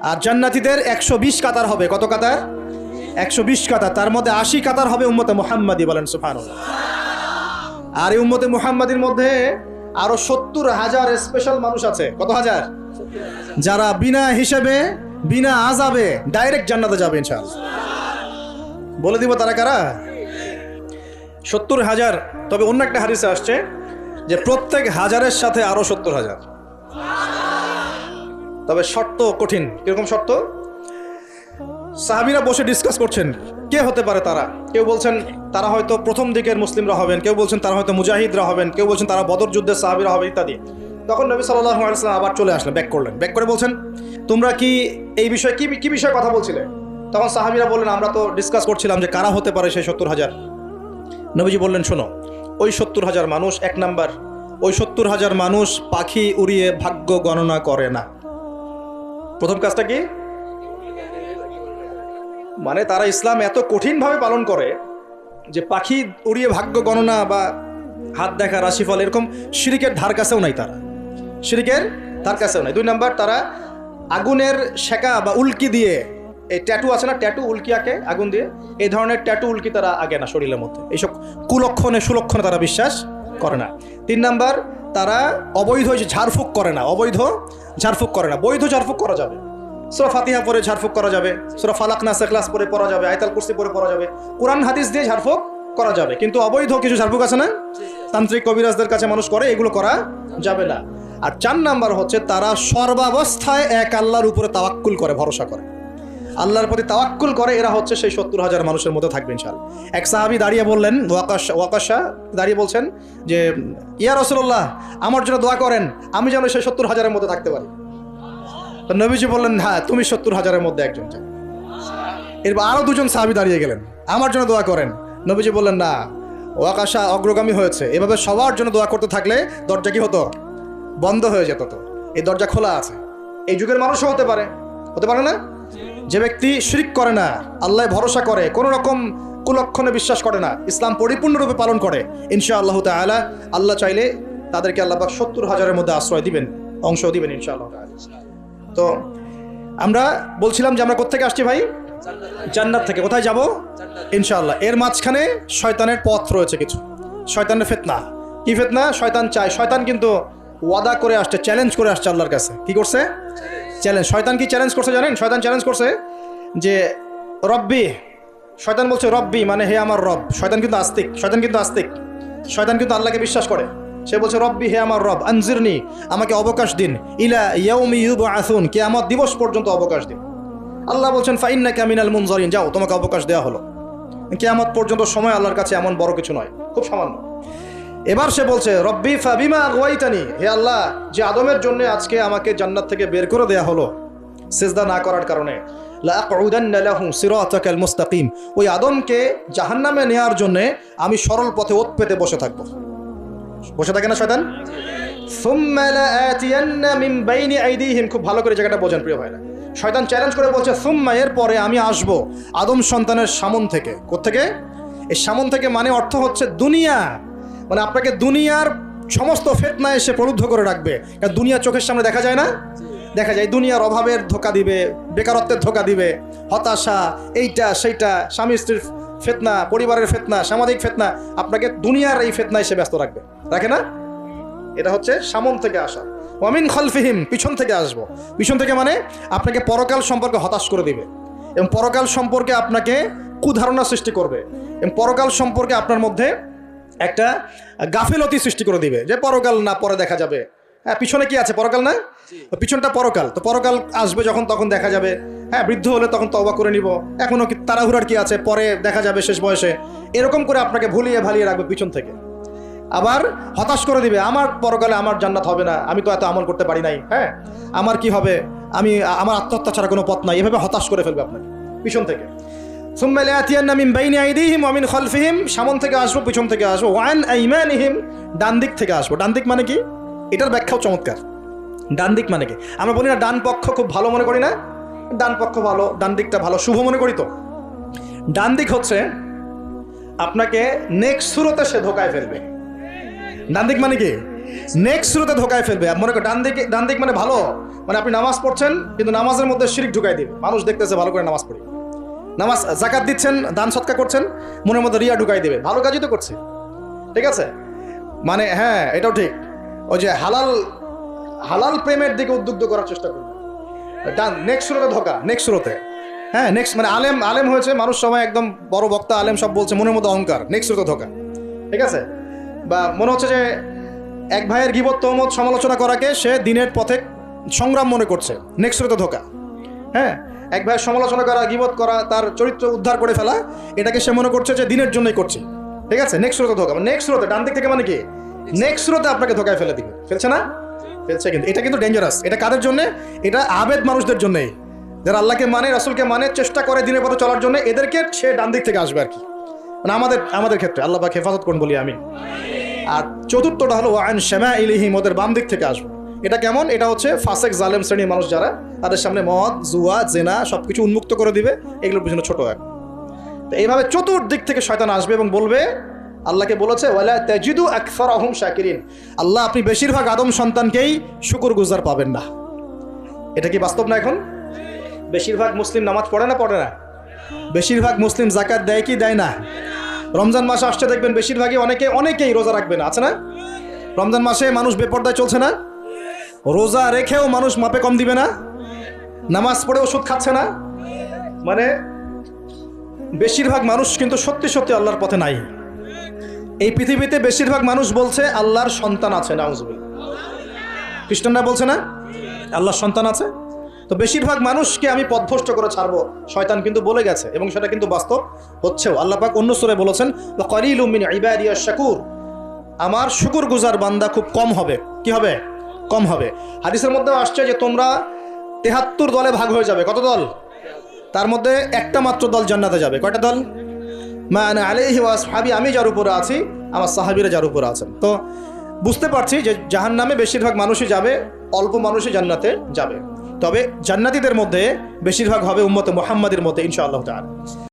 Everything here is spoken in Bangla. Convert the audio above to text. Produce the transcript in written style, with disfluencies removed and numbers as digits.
আর জান্নাতীদের 120 কাতার হবে। কত কাতার? 120 কাতার। তার মধ্যে 80 কাতার হবে উম্মতে মুহাম্মাদি, বলেন সুবহানাল্লাহ। আর এই উম্মতে মুহাম্মাদির মধ্যে আরো 70,000 স্পেশাল মানুষ আছে। কত হাজার? যারা বিনা হিসেবে বিনা আযাবে ডাইরেক্ট জান্নাতে যাবে ইনশাআল্লাহ। বলে দিব তারা কারা? 70,000। তবে অন্য একটা হাদিসে আসছে যে প্রত্যেক হাজারের সাথে আরো 70,000। তবে শর্ত কঠিন। কিরকম শর্ত? সাহাবীরা বসে ডিসকাস করছেন কে হতে পারে তারা। কেউ বলছেন তারা হয়তো প্রথম দিকের মুসলিমরা হবেন, কেউ বলছেন তারা হয়তো মুজাহিদরা হবেন, কেউ বলছেন তারা বদর যুদ্ধের সাহাবীরা হবে ইত্যাদি। তখন নবী সাল্লাল্লাহু আলাইহি ওয়াসাল্লাম আবার চলে আসলেন, ব্যাক করলেন। ব্যাক করে বলছেন তোমরা কি এই বিষয়ে কি বিষয়ে কথা বলছিলে? তখন সাহাবীরা বললেন আমরা তো ডিসকাস করছিলাম যে কারা হতে পারে সেই 70,000। নবীজি বললেন শোনো, ওই 70,000 মানুষ, এক নাম্বার, ওই 70,000 মানুষ পাখি উড়িয়ে ভাগ্য গণনা করে না। প্রথম কাজটা কি? মানে তারা ইসলাম এত কঠিনভাবে পালন করে যে পাখি উড়িয়ে ভাগ্য গণনা বা হাত দেখা, রাশিফল, এরকম শিরিকের ধার কাছেও নাই। তারা শিরিকের ধার কাছেও নাই। দুই নাম্বার, তারা আগুনের শেকা বা উল্কি দিয়ে, এই ট্যাটু আছে না, ট্যাটু উল্কি আঁকে আগুন দিয়ে, এই ধরনের ট্যাটু উল্কি তারা আগে না শরীরের মধ্যে। এইসব কুলক্ষণে সুলক্ষণে তারা বিশ্বাস করে না। তিন নাম্বার, তারা অবৈধ ঝাড়ফুঁক করে না। অবৈধ ঝাড়ফুঁক করে না। বৈধ ঝাড়ফুঁক করা যাবে। সূরা ফাতিহা পড়ে ঝাড়ফুঁক করা যাবে, সূরা ফালাক নাস ইখলাস পড়ে পড়া যাবে, আয়াতুল কুরসি পড়ে পড়া যাবে, কোরআন হাদিস দিয়ে ঝাড়ফুঁক করা যাবে। কিন্তু অবৈধ কিছু ঝাড়ফুঁক আছে না, তান্ত্রিক কবিরাজদের কাছে মানুষ করে, এগুলো করা যাবে না। আর 4 নাম্বার হচ্ছে তারা সর্বাবস্থায় এক আল্লাহর উপরে তাওয়াক্কুল করে, ভরসা করে, আল্লাহর প্রতি তাওয়াক্কুল করে। এরা হচ্ছে সেই 70,000 মানুষের মধ্যে থাকবে ইনশাআল্লাহ। এক সাহাবী দাঁড়িয়ে বললেন, ওয়াকাশা দাঁড়িয়ে বলছেন যে ইয়া রাসূলুল্লাহ, আমার জন্য দোয়া করেন, আমি যেন সেই 70,000-এর মধ্যে থাকতে পারি। তো নবীজি বললেন হ্যাঁ, তুমি 70,000-এর মধ্যে একজন। এরপর আরো 2জন সাহাবী দাঁড়িয়ে গেলেন, আমার জন্য দোয়া করেন। নবীজি বললেন না, ওয়াকাশা অগ্রগামী হয়েছে। এভাবে সবার জন্য দোয়া করতে থাকলে দরজা কি হতো? বন্ধ হয়ে যেত। তো এই দরজা খোলা আছে। এই যুগের মানুষও হতে পারে না? যে ব্যক্তি শিরক করে না, আল্লাহ ভরসা করে, কোনো রকম কুলক্ষণে বিশ্বাস করে না, ইসলাম পরিপূর্ণরূপে পালন করে, ইনশাআল্লাহ তাআলা আল্লাহ চাইলে তাদেরকে আল্লাহ পাক 70,000-এর মধ্যে আশ্রয় দিবেন, অংশ দিবেন ইনশাআল্লাহ তাআলা। তো আমরা বলছিলাম যে আমরা কোত্থেকে আসছি ভাই? জান্নাত থেকে। কোথায় যাব? ইনশাআল্লাহ। এর মাঝখানে শয়তানের পথ রয়েছে কিছু, শয়তানের ফিতনা। কি ফিতনা? শয়তান চায়, শয়তান কিন্তু ওয়াদা করে আসছে, চ্যালেঞ্জ করে আসছে আল্লাহর কাছে। কি করছে? চ্যালেঞ্জ। শয়তান কি চ্যালেঞ্জ করছে জানেন? শয়তান চ্যালেঞ্জ করছে যে রব্বি, শয়তান বলছে রব্বি মানে হে আমার রব। শয়তান কিন্তু আস্তিক, শয়তান কিন্তু আল্লাহকে বিশ্বাস করে। সে বলছে রব্বি, হে আমার রব, আনজিরনি, আমাকে অবকাশ দিন, ইলা ইয়াউমি ইউবআসুন, কিয়ামত দিবস পর্যন্ত অবকাশ দিন। আল্লাহ বলছেন ফাইন্নাকা মিনাল মুনজারিন, যাও, তোমাকে অবকাশ দেওয়া হলো। কিয়ামত পর্যন্ত সময় আল্লাহর কাছে এমন বড় কিছু নয়, খুব সামান্য। এবার সে বলছে রব্বি ফাবিমা আগওয়াইতানি, হে আল্লাহ, যে আদমের জন্য আজকে আমাকে জান্নাত থেকে বের করে দেয়া হলো সিজদা না করার কারণে, লা আকুদান্না লাহু সিরাতাকাল মুস্তাকিম, ওই আদমকে জাহান্নামে নেয়ার জন্য আমি সরল পথে ওত পেতে বসে থাকবো। বসে থাকে না শয়তান? সুম্মা লাআতিয়ান্না মিন বাইনি আইদিহিম, খুব ভালো করে জায়গাটা বোঝেন প্রিয় ভাইরা। শয়তান চ্যালেঞ্জ করে বলছে সুম্মা, এর পরে আমি আসবো আদম সন্তানের সামন থেকে। কোত্থেকে? এই সামন থেকে মানে অর্থ হচ্ছে দুনিয়া, মানে আপনাকে দুনিয়ার সমস্ত ফিতনা এসে প্রলুব্ধ করে রাখবে। কারণ দুনিয়া চোখের সামনে দেখা যায় না, দেখা যায়। দুনিয়ার অভাবের ধোঁকা দিবে, বেকারত্বের ধোঁকা দিবে, হতাশা, এইটা সেইটা, স্বামী স্ত্রীর ফিতনা, পরিবারের ফিতনা, সামাজিক ফিতনা, আপনাকে দুনিয়ার এই ফিতনা এসে ব্যস্ত রাখবে, রাখে না? এটা হচ্ছে সামন থেকে আসা। ওয়ামিন খালফিহিম, পিছন থেকে আসবো। পিছন থেকে মানে আপনাকে পরকাল সম্পর্কে হতাশ করে দিবে, এবং পরকাল সম্পর্কে আপনাকে কুধারণা সৃষ্টি করবে, এবং পরকাল সম্পর্কে আপনার মধ্যে একটা গাফিলতি সৃষ্টি করে দিবে যে পরকাল না, পরে দেখা যাবে। হ্যাঁ, পিছনে কি আছে? পরকাল না? পিছনটা পরকাল। তো পরকাল আসবে যখন, তখন দেখা যাবে। হ্যাঁ, বৃদ্ধ হলে তখন তওবা করে নিব, এখনো কি তাড়াহুড়ার কি আছে, পরে দেখা যাবে শেষ বয়সে। এরকম করে আপনাকে ভুলিয়ে ভালিয়ে রাখবে পিছন থেকে। আবার হতাশ করে দিবে, আমার পরকালে আমার জান্নাত হবে না, আমি তো এত আমল করতে পারি নাই, হ্যাঁ, আমার কি হবে, আমার আত্মহত্যা ছাড়া কোনো পথ নাই। এভাবে হতাশ করে ফেলবে আপনাকে পিছন থেকে। সুম্মা লাআতিয়ান্না মিন বাইনি আইদিহিম ওয়া মিন খালফিহিম, সামন থেকে আসবো, পিছন থেকে আসবো, ওয়া আন আইমানিহিম, ডান দিক থেকে আসবো। ডান দিক মানে কি? এটার ব্যাখ্যাও চমৎকার। ডান দিক মানে কি? আমরা বলি না ডান পক্ষ খুব ভালো মনে করি না, ডান পক্ষ ভালো, ডান দিকটা ভালো, শুভ মনে করি। তো ডান দিক হচ্ছে আপনাকে নেক্সট সুরতে সে ধোকায় ফেলবে। ডান দিক মানে কি? নেক্সট সুরতে ধোকায় ফেলবে। মনে করো ডান দিক মানে ভালো, মানে আপনি নামাজ পড়ছেন কিন্তু নামাজের মধ্যে শিরিক ঢুকাই দিবে, মানুষ দেখতেছে ভালো করে নামাজ পড়ি, নামাজ জাকাত দিচ্ছেন, দান সৎকা করছেন, মনের মধ্যে রিয়া ঢুকাই দেবে, ভালো কাজই তো করছে, ঠিক আছে। মানে হ্যাঁ, এটাও ঠিক, ওই যে হালাল হালাল প্রেমের দিকে উদ্বুদ্ধ করার চেষ্টা করবে, নেক্সট শুরুতে ধোকা, নেক্সট শুরুতে, হ্যাঁ নেক্সট মানে আলেম হয়েছে মানুষ, সবাই একদম বড় বক্তা আলেম সব বলছে, মনের মধ্যে অহংকার, নেক্সট শুরুতে ধোকা, ঠিক আছে। বা মনে হচ্ছে যে এক ভাইয়ের গীবত তহমত সমালোচনা করাকে সে দিনের পথে সংগ্রাম মনে করছে, নেক্সট শুরুতে ধোকা। হ্যাঁ, এক ভাইয়ের সমালোচনা করা, গীবত করা, তার চরিত্র উদ্ধার করে ফেলা, এটাকে সে মনে করছে যে দিনের জন্যই করছে, ঠিক আছে। নেক্সট শুরুতে ধোকা, নেক্সট শুরুতে ডান দিক থেকে মানে কি নেক্সট শুরুতে আপনাকে ধোকায় ফেলে দিবে, ফেলছে না, ফেলছে। কিন্তু এটা কিন্তু ডেঞ্জারাস, এটা কাদের জন্য? এটা আবেদ মানুষদের জন্যই, যারা আল্লাহকে মানে, রাসূলকে মানে, চেষ্টা করে দিনের পথে চলার জন্য, এদেরকে সে ডান দিক থেকে আসবে আর কি, মানে আমাদের ক্ষেত্রে আল্লাহ পাক হেফাজত করুন বলি আমি। আর চতুর্থটা হলো ওয়ান শামাইলিহিম, ওদের বাম দিক থেকে আসবে। এটা কেমন? এটা হচ্ছে ফাসেক জালেম শ্রেণীর মানুষ যারা, তাদের সামনে মদ, জুয়া, জেনা সবকিছু উন্মুক্ত করে দিবে, এগুলোর পিছনে ছোট এক। তো এইভাবে চতুর্দিক থেকে শয়তান আসবে এবং বলবে, আল্লাহকে বলেছে ওয়ালা তাজিদু আকসারাহুম শাকিরিন, আল্লাহ আপনি বেশিরভাগ আদম সন্তানকেই শুকরগুজার পাবেন না। এটা কি বাস্তব না? এখন বেশিরভাগ মুসলিম নামাজ পড়ে না, পড়ে না? বেশিরভাগ মুসলিম জাকাত দেয় কি দেয় না? রমজান মাসে আসছে দেখবেন বেশিরভাগই অনেকেই রোজা রাখবে না, আছে না? রমজান মাসে মানুষ বেপরদায় চলছে না? রোজা রেখেও মানুষ মাপে কম দিবে না? নামাজ পড়ে ওষুধ খাচ্ছে না? মানে বেশিরভাগ মানুষ কিন্তু সত্যি সত্যি আল্লাহর পথে নাই। এই পৃথিবীতে বেশিরভাগ মানুষ বলছে আল্লাহর সন্তান আছে, নাউজুবিল্লাহ। খ্রিস্টানরা বলছে না আল্লাহর সন্তান আছে? তো বেশিরভাগ মানুষকে আমি পথভ্রষ্ট করে ছাড়বো, শয়তান কিন্তু বলে গেছে এবং সেটা কিন্তু বাস্তব হচ্ছেও। আল্লাহ পাক অন্য সূরায় বলেছেন ওয়া কালিলুম মিন ইবাদিয়াশ শাকুর, আমার শুকরগুজার বান্দা খুব কম হবে। কি হবে? কম হবে। হাদিসের মধ্যে আসছে যে তোমরা 73 দলে ভাগ হয়ে যাবে। কত দল? তার মধ্যে একটা মাত্র দল জান্নাতে যাবে। কয়টা দল? মা আনা আলাইহি ওয়া আসহাবি, আমি যার উপরে আছি, আমার সাহাবীরা যার উপরে আছেন। তো বুঝতে পারছি যে জাহান্নামে বেশিরভাগ মানুষই যাবে, অল্প মানুষই জান্নাতে যাবে। তবে জান্নাতীদের মধ্যে বেশিরভাগ হবে উম্মতে মুহাম্মাদের মধ্যে ইনশাআল্লাহ তাআলা।